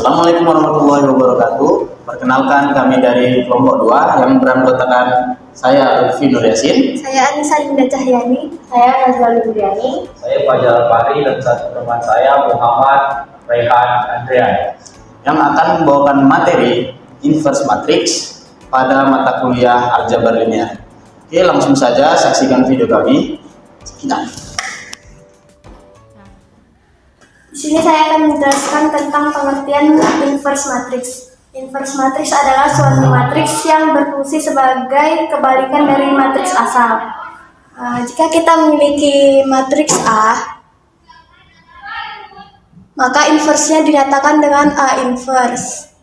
Assalamualaikum warahmatullahi wabarakatuh. Perkenalkan, kami dari kelompok 2 yang beranggotakan saya Lutfi Nur Yasin, saya Anissa Dinda Cahyani, saya Nazwa Lubriani, saya Fajar Fahri, dan satu teman saya Muhammad Rehan Andrian, yang akan membawakan materi inverse matrix pada mata kuliah aljabar linear. Oke, langsung saja saksikan video kami. Sekian. Di sini saya akan menjelaskan tentang pengertian inverse matrix. Inverse matrix adalah suatu matriks yang berfungsi sebagai kebalikan dari matriks asal. Jika kita memiliki matriks A, maka inversnya dinyatakan dengan A inverse.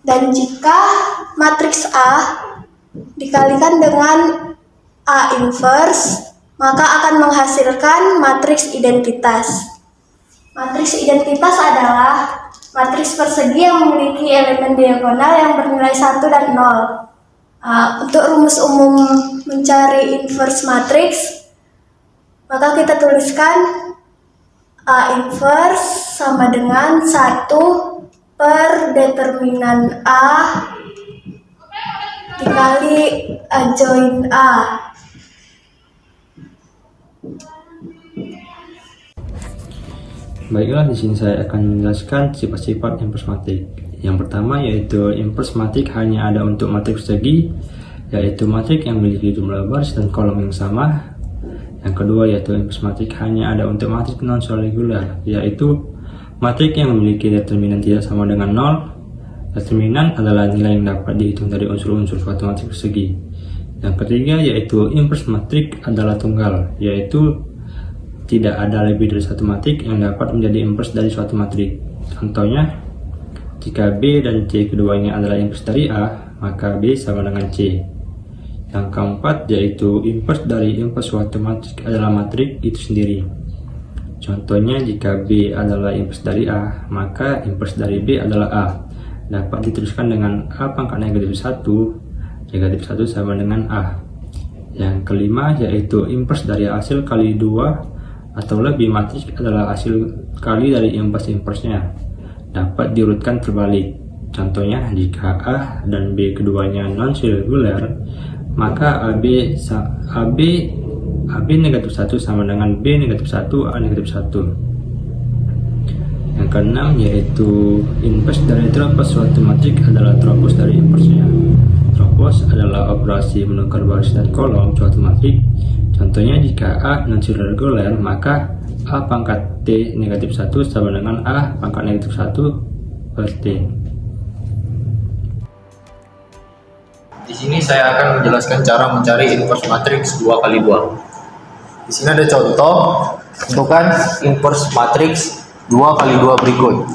Dan jika matriks A dikalikan dengan A inverse, maka akan menghasilkan matriks identitas. Matriks identitas adalah matriks persegi yang memiliki elemen diagonal yang bernilai 1 dan 0. Untuk rumus umum mencari inverse matriks, maka kita tuliskan A inverse sama dengan 1 per determinan A dikali adjoint A. Baiklah, di sini saya akan menjelaskan sifat-sifat inverse matrix. Yang pertama yaitu inverse matrix hanya ada untuk matriks persegi, yaitu matriks yang memiliki jumlah baris dan kolom yang sama. Yang kedua yaitu inverse matrix hanya ada untuk matriks non regular, yaitu matriks yang memiliki determinan tidak sama dengan 0. Determinan adalah nilai yang dapat dihitung dari unsur-unsur suatu matriks persegi. Yang ketiga yaitu inverse matrix adalah tunggal, yaitu tidak ada lebih dari satu matriks yang dapat menjadi inverse dari suatu matriks. Contohnya, jika B dan C keduanya adalah inverse dari A, maka B sama dengan C. Yang keempat yaitu inverse dari inverse suatu matriks adalah matriks itu sendiri. Contohnya, jika B adalah inverse dari A, maka inverse dari B adalah A. Dapat dituliskan dengan A pangkat negatif 1, negatif 1 sama dengan A. Yang kelima yaitu inverse dari hasil kali 2 atau lebih matriks adalah hasil kali dari inverse-nya. Dapat diurutkan terbalik. Contohnya, jika A dan B keduanya non-singular, maka AB negatif 1 sama dengan B negatif 1, A negatif 1. Yang keenam yaitu inverse dari tropos suatu matriks adalah tropos dari inverse-nya. Tropos adalah operasi menukar baris dan kolom suatu matriks. Contohnya, jika A non-regular, maka A pangkat T negatif 1 sama dengan A pangkat negatif 1 per T. Di sini saya akan menjelaskan cara mencari inverse matrix 2 kali 2. Di sini ada contoh bentukan inverse matrix 2 kali 2 berikut.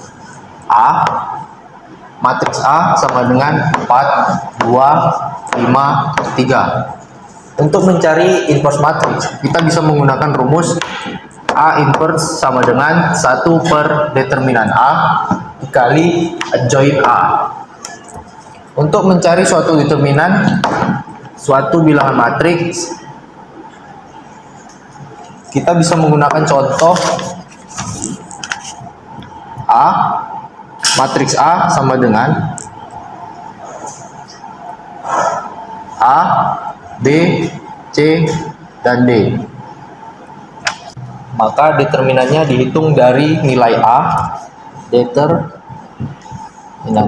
A, matriks A sama dengan 4, 2, 5, 3. Untuk mencari inverse matrix, kita bisa menggunakan rumus A inverse sama dengan 1 per determinan A dikali adjoint A. Untuk mencari suatu determinan, suatu bilangan matriks, kita bisa menggunakan contoh A, matriks A sama dengan A, B, C, dan D. Maka determinannya dihitung dari nilai A, determinan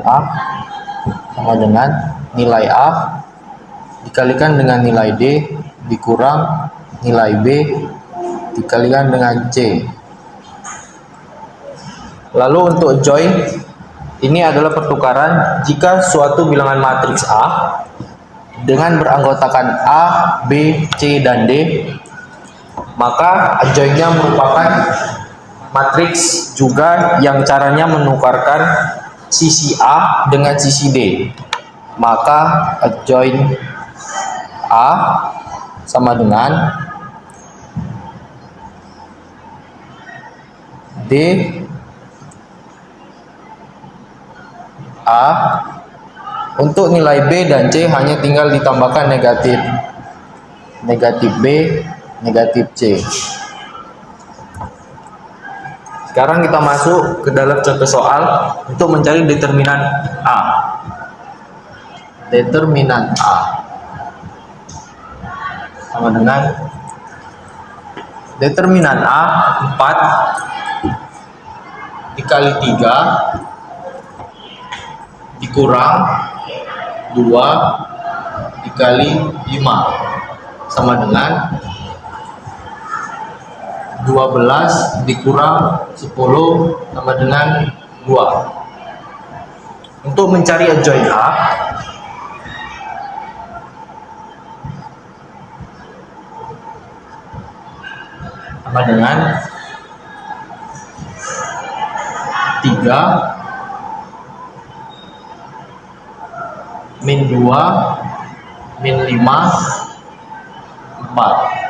A sama dengan nilai A dikalikan dengan nilai D dikurang nilai B dikalikan dengan C. Lalu untuk join, ini adalah pertukaran jika suatu bilangan matriks A dengan beranggotakan A, B, C, dan D, maka adjointnya merupakan matriks juga yang caranya menukarkan sisi A dengan sisi D. Maka adjoint A sama dengan D A. Untuk nilai B dan C hanya tinggal ditambahkan negatif B, negatif C. Sekarang kita masuk ke dalam contoh soal untuk mencari determinan A. Determinan A sama dengan determinan A 4 dikali 3 dikurang 2 dikali 5 sama dengan 12 dikurang 10 sama dengan 2. Untuk mencari adjoint A, sama dengan 3 min 2 min 5 4.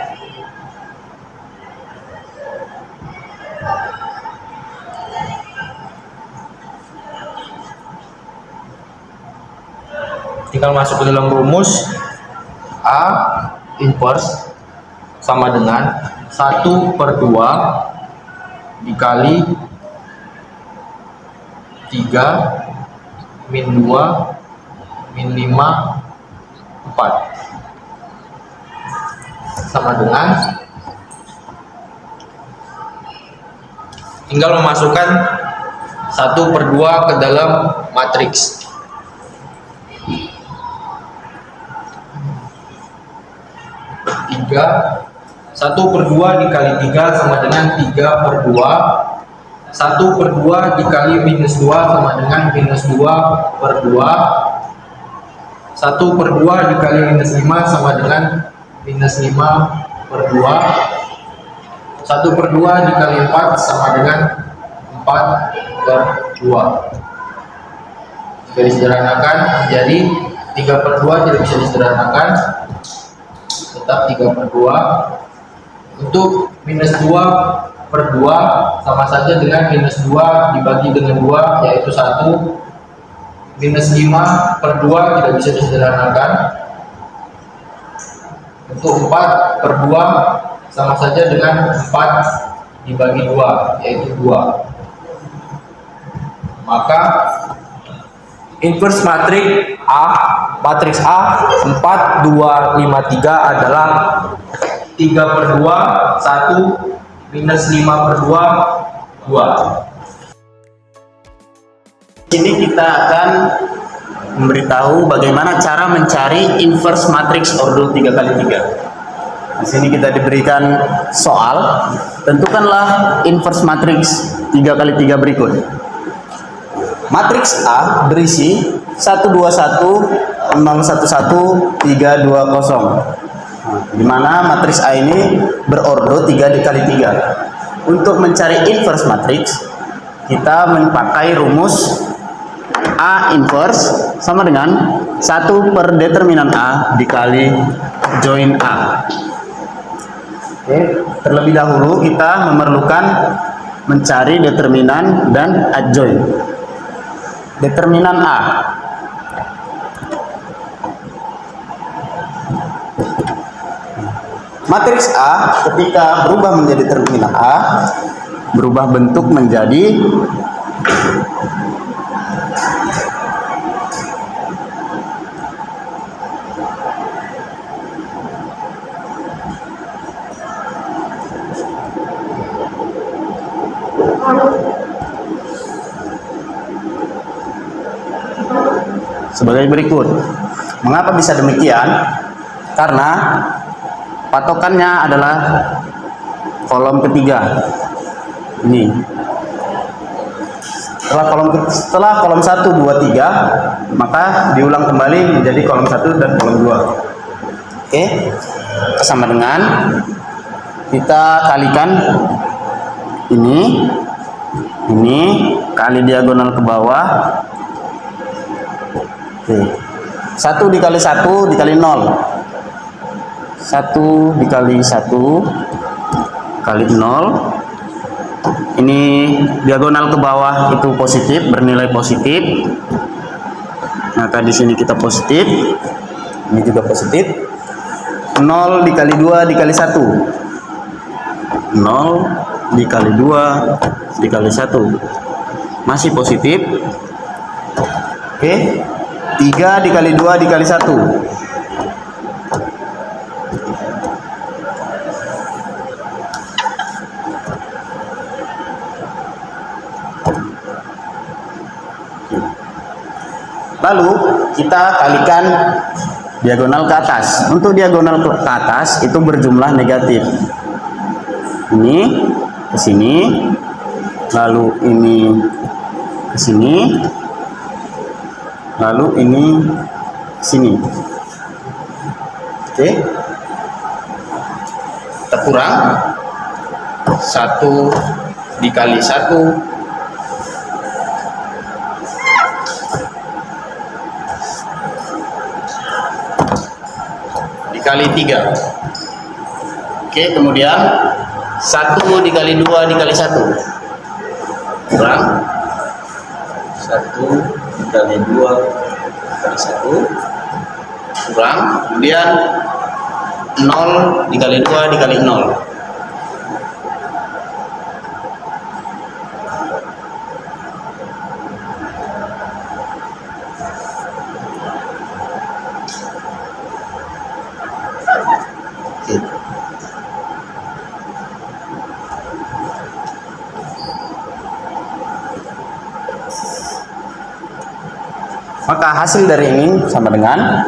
Tinggal masuk ke dalam rumus. A inverse sama dengan 1/2 dikali 3 min 2 min 5 4 sama dengan, tinggal memasukkan 1/2 ke dalam matriks. 1/2 dikali 3 sama dengan 3/2. 1/2 dikali minus 2 sama dengan minus 2/2. 1/2 dikali minus 5 sama dengan minus 5/2. 1/2 dikali 4 sama dengan 4/2. Jika disederhanakan menjadi 3/2, tidak bisa disederhanakan, tetap 3/2. Untuk minus 2/2 sama saja dengan minus 2 dibagi dengan 2, yaitu 1. Minus 5/2 tidak bisa disederhanakan. Untuk 4/2 sama saja dengan 4 dibagi 2, yaitu 2. Maka inverse matriks A 4, 2, 5, 3 adalah 3/2, 1 minus 5/2, 2. Sini kita akan memberitahu bagaimana cara mencari inverse matriks ordo 3x3. Di sini kita diberikan soal, tentukanlah inverse matriks 3x3 berikut. Matriks A berisi 121 011 320. Di mana matriks A ini berordo 3 dikali 3. Untuk mencari inverse matriks, kita memakai rumus A inverse sama dengan 1 per determinan A dikali join A. Oke, terlebih dahulu kita memerlukan mencari determinan dan adjoint. Determinan A. Matriks A ketika berubah menjadi determinan A, berubah bentuk menjadi sebagai berikut. Mengapa bisa demikian? Karena patokannya adalah kolom ketiga. Ini. Setelah kolom 1, 2, 3, maka diulang kembali menjadi kolom 1 dan kolom 2. Oke. Sama dengan kita kalikan ini kali diagonal ke bawah. Oke. 1 dikali 1 dikali 0. 1 dikali 1 kali 0. Ini diagonal ke bawah itu positif, bernilai positif. Maka di sini kita positif. Ini juga positif. 0 dikali 2 dikali 1. 0 dikali 2 dikali 1 masih positif. Oke, 3 dikali 2 dikali 1 lalu kita kalikan diagonal ke atas. Untuk diagonal ke atas itu berjumlah negatif. Ini ke sini, lalu ini ke sini, lalu ini ke sini. Oke, kita kurang 1 dikali 1 dikali 3. Oke, kemudian 1 dikali 2 dikali 1 kurang 1 dikali 2 dikali 1 kurang, kemudian 0 dikali 2 dikali 0. Maka hasil dari ini sama dengan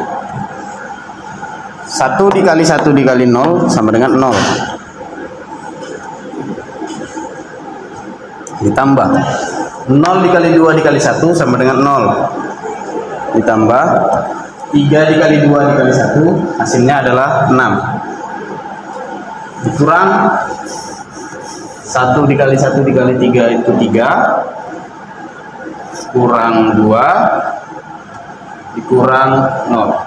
1 dikali 1 dikali 0 sama dengan 0. Ditambah 0 dikali 2 dikali 1 sama dengan 0. Ditambah 3 dikali 2 dikali 1 hasilnya adalah 6. Dikurang 1 dikali 1 dikali 3 itu 3 kurang 2 dikurang 0.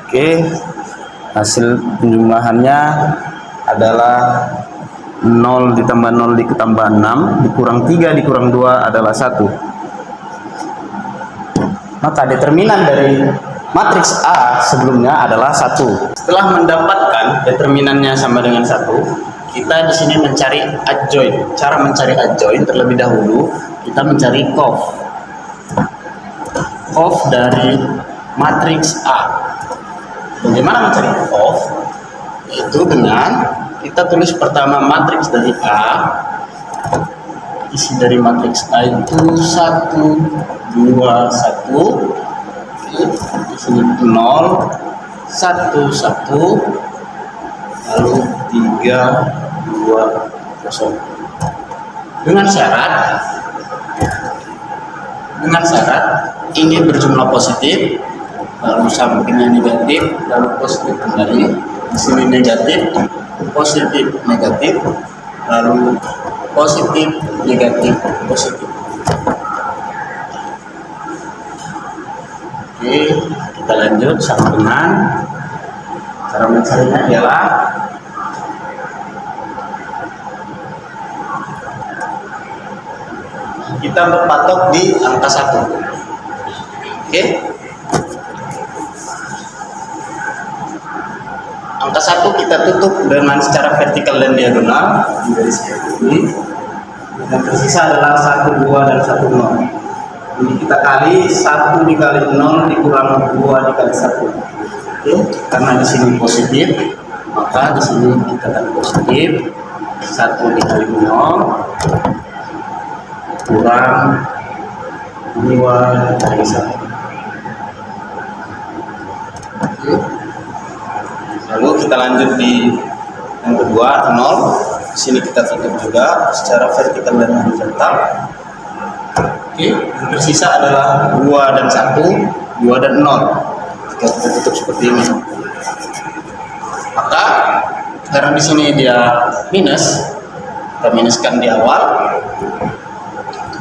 Oke, hasil penjumlahannya adalah 0 ditambah 0 ditambah 6 dikurang 3 dikurang 2 adalah 1. Maka determinan dari matriks A sebelumnya adalah 1. Setelah mendapatkan determinannya sama dengan 1, kita di sini mencari adjoint. Cara mencari adjoint terlebih dahulu kita mencari cof. Cof dari matriks A. Bagaimana mencari cof? Yaitu dengan kita tulis pertama matriks dari A. Isi dari matriks A itu 1 2 1. Di sini 0 1 1 lalu 3 2 0 dengan syarat ini berjumlah positif, lalu sampingnya negatif, lalu positif kembali, di sini negatif positif negatif, lalu positif negatif positif. Oke, kita lanjut sama dengan cara mencarinya adalah kita berpatok di angka 1. Oke. Angka 1 kita tutup dengan secara vertikal dan diagonal di garis ini. Dan tersisa adalah 1 2 dan 1 0. Ini kita kali 1 dikali 0 dikurang 2 dikali 1. Oke, karena di sini positif, maka di sini kita akan positif 1 dikali 0 kurang 2 dikali 1. Oke. Lalu kita lanjut di yang kedua 0. Di sini kita tutup juga secara vertikal dan horizontal. Oke, yang tersisa adalah 2 dan 1, 2 dan 0. Jika kita tutup seperti ini, maka karena di sini dia minus, kita minuskan di awal.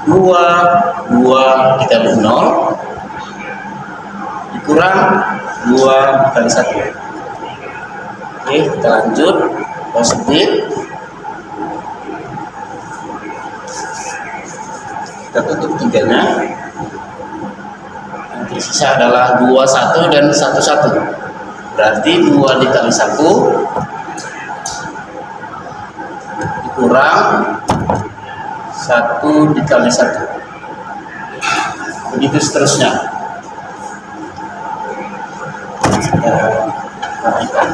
2 dikali 0 dikurang 2 dikali 1. Oke, kita lanjut positif. Kita tutup tiganya. Yang Yang sisa adalah 2, 1 dan 1, 1. Berarti 2 dikali 1 dikurang 1 dikali 1. Begitu seterusnya. Kita perhatikan.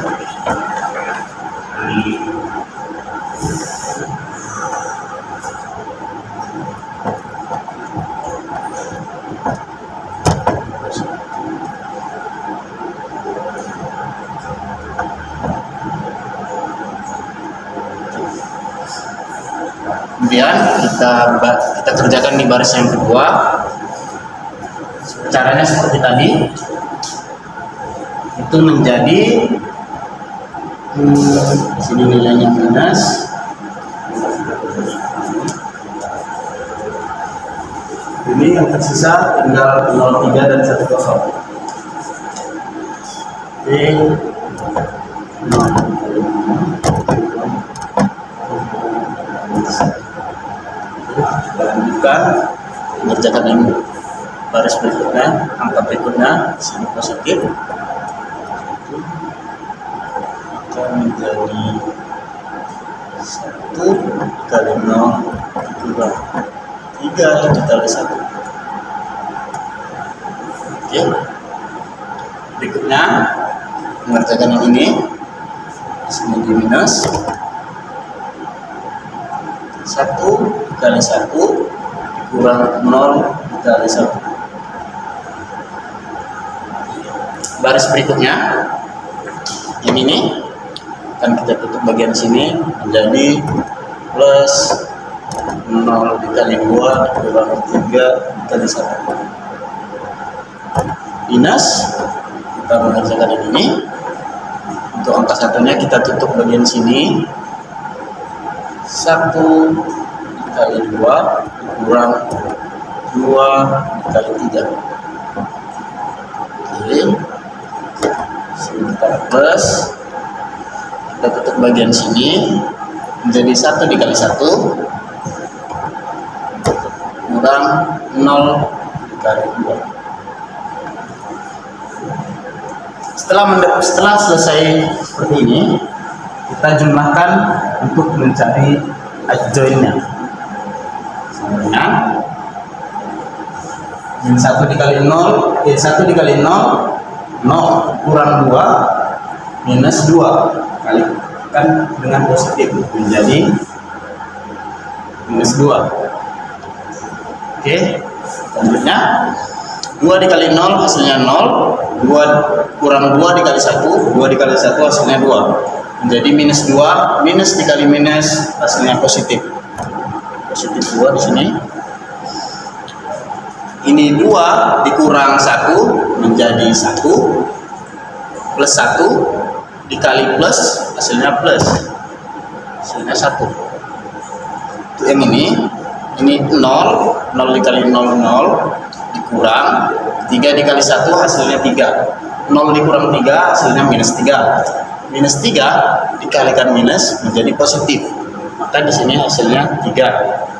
Kemudian kita kerjakan di baris yang kedua. Caranya seperti tadi. Itu menjadi di sini nilainya minus. Ini yang tersisa tinggal 0,3 dan 1, 0. Oke. Lanjutkan mengerjakan yang baris berikutnya, angka berikutnya di sini positif, akan menjadi 1 dikali 0 dikurang 3 dikali 1. Oke, berikutnya mengerjakan yang ini, di sini di minus 1 dikali 1 dikurang 0 dikali 1. Baris berikutnya yang ini akan kita tutup bagian sini menjadi plus 0 dikali 2 dikurang 3 dikali 1. Minus, kita mengerjakan yang ini. Untuk angka satunya kita tutup bagian sini, 1 dikali 2 dikurang 2 dikali 3. Oke, sini kita plus, kita tutup bagian sini menjadi 1 dikali 1 kurang 0 dikali 2. Setelah selesai seperti ini, kita jumlahkan untuk mencari adjointnya. Sebenarnya min 1 dikali 0, 1 dikali 0, 0 kurang 2 minus 2 kali kan dengan positif menjadi minus 2. Oke, selanjutnya 2 dikali 0 hasilnya 0, 2 kurang 2 dikali 1, 2 dikali 1 hasilnya 2, menjadi minus 2, minus dikali minus hasilnya positif. Positif 2 di sini. Ini 2 dikurang 1 menjadi 1, plus 1 dikali plus hasilnya plus, hasilnya 1. Untuk yang ini 0, 0 dikali 0, 0 dikurang 3 dikali 1 hasilnya 3, 0 dikurang 3 hasilnya minus 3, minus 3 dikalikan minus menjadi positif, maka di sini hasilnya 3.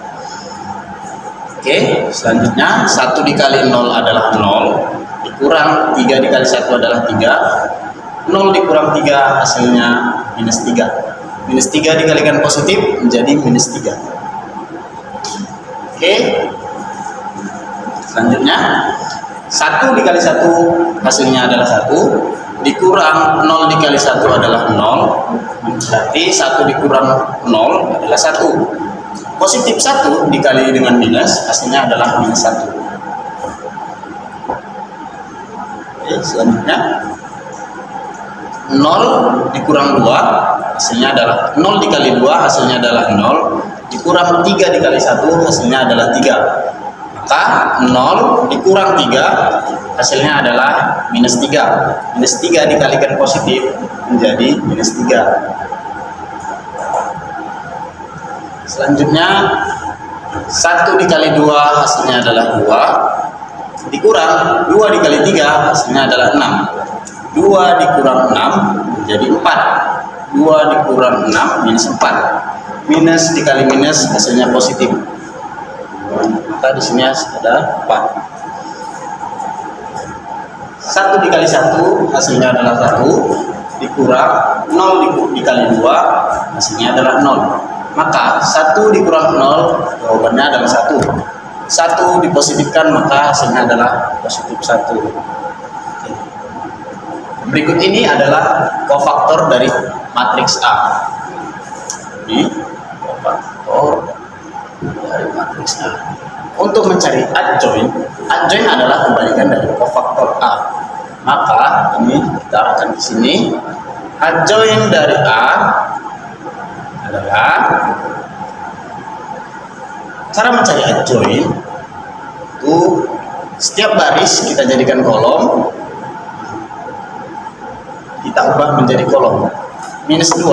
Oke, selanjutnya 1 dikali 0 adalah 0, dikurang 3 dikali 1 adalah 3, 0 dikurang 3 hasilnya minus 3, minus 3 dikalikan positif menjadi minus 3. Oke, selanjutnya 1 dikali 1 hasilnya adalah 1, dikurang 0 dikali 1 adalah 0, berarti 1 dikurang 0 adalah 1. Positif 1 dikali dengan minus hasilnya adalah minus 1. Oke, selanjutnya 0 dikurang 2 hasilnya adalah 0 dikali 2 hasilnya adalah 0, dikurang 3 dikali 1 hasilnya adalah 3, maka 0 dikurang 3 hasilnya adalah minus 3, minus 3 dikalikan positif menjadi minus 3. Selanjutnya 1 dikali 2 hasilnya adalah 2, dikurang 2 dikali 3 hasilnya adalah 6, 2 dikurang 6 menjadi 4, 2 dikurang 6 minus 4, minus dikali minus hasilnya positif, maka di sini ada 4. 1 dikali 1 hasilnya adalah 1, dikurang 0 dikali 2 hasilnya adalah 0. Maka 1 dikurang 0 jawabannya adalah 1. 1 dipositifkan maka hasilnya adalah positif 1. Berikut ini adalah kofaktor dari matriks A. Ini kofaktor dari matriks A. Untuk mencari adjoint adalah kebalikan dari kofaktor A. Maka ini kita arahkan di sini. Adjoint dari A adalah, cara mencari adjoint itu setiap baris kita jadikan kolom, kita ubah menjadi kolom. Minus 2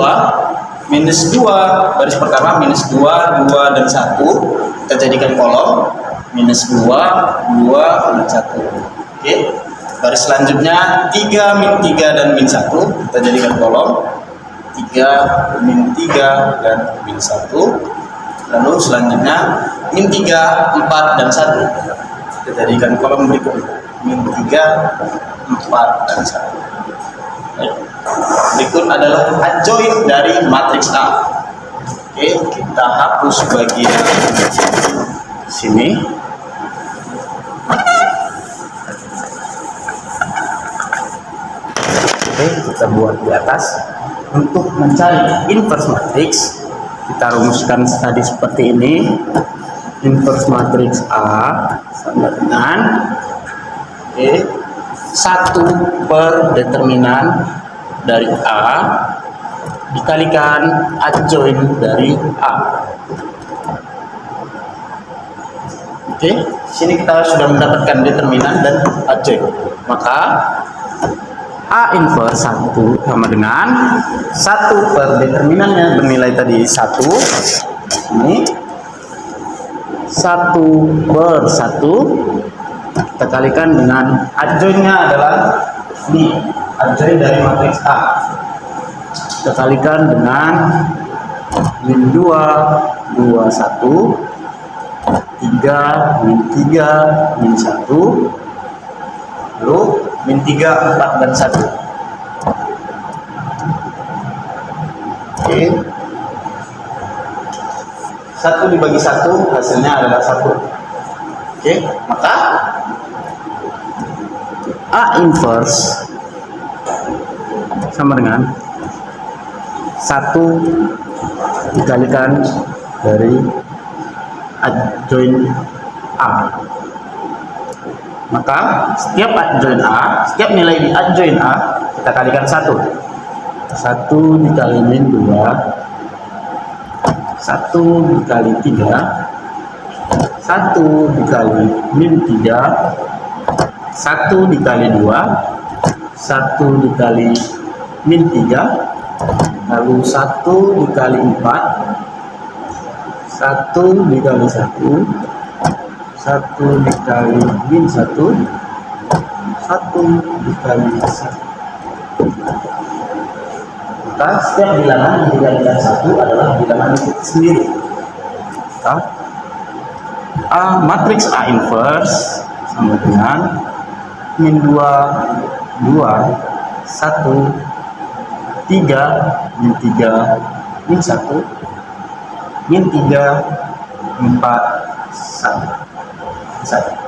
baris pertama minus 2, 2 dan 1 kita jadikan kolom. Minus 2, 2 dan 1. Oke. Baris selanjutnya 3, min 3 dan min 1 kita jadikan kolom. 3, min 3 dan min 1. Lalu selanjutnya min 3, 4 dan 1 kita jadikan kolom berikutnya. Min 3, 4 dan 1. Baik. Berikut adalah adjoint dari matriks A. Oke, kita hapus bagian sini. Oke, kita buat di atas. Untuk mencari inverse matriks, kita rumuskan tadi seperti ini. Inverse matriks A sama dengan 1 per determinan dari A dikalikan adjoint dari A. Oke, sini kita sudah mendapatkan determinan dan adjoint. Maka A inverse 1 sama dengan 1 per determinannya bernilai tadi 1. Ini 1 per 1 kita kalikan dengan adjointnya adalah ini, adjoint dari matriks A. Kita kalikan dengan min 2, 2, 1, 3, min 3, min 1, lalu min 3, 4 dan 1. Oke. 1 dibagi 1 hasilnya adalah 1. Oke, maka A inverse sama dengan 1 dikalikan dari adjoint A. Maka setiap adjoint A, setiap nilai di adjoint A kita kalikan 1. 1 dikali min 2, 1 dikali 3, 1 dikali min 3, 1 dikali 2, 1 dikali min 3, lalu 1 dikali 4, 1 dikali 1, 1 dikali min 1, 1 dikali 1. Maka setiap bilangan yang dikalikan 1 adalah bilangan itu sendiri. A matriks A inverse sama dengan min 2, 2, 1, 3, min 3, min 1, min 3, 4, 1.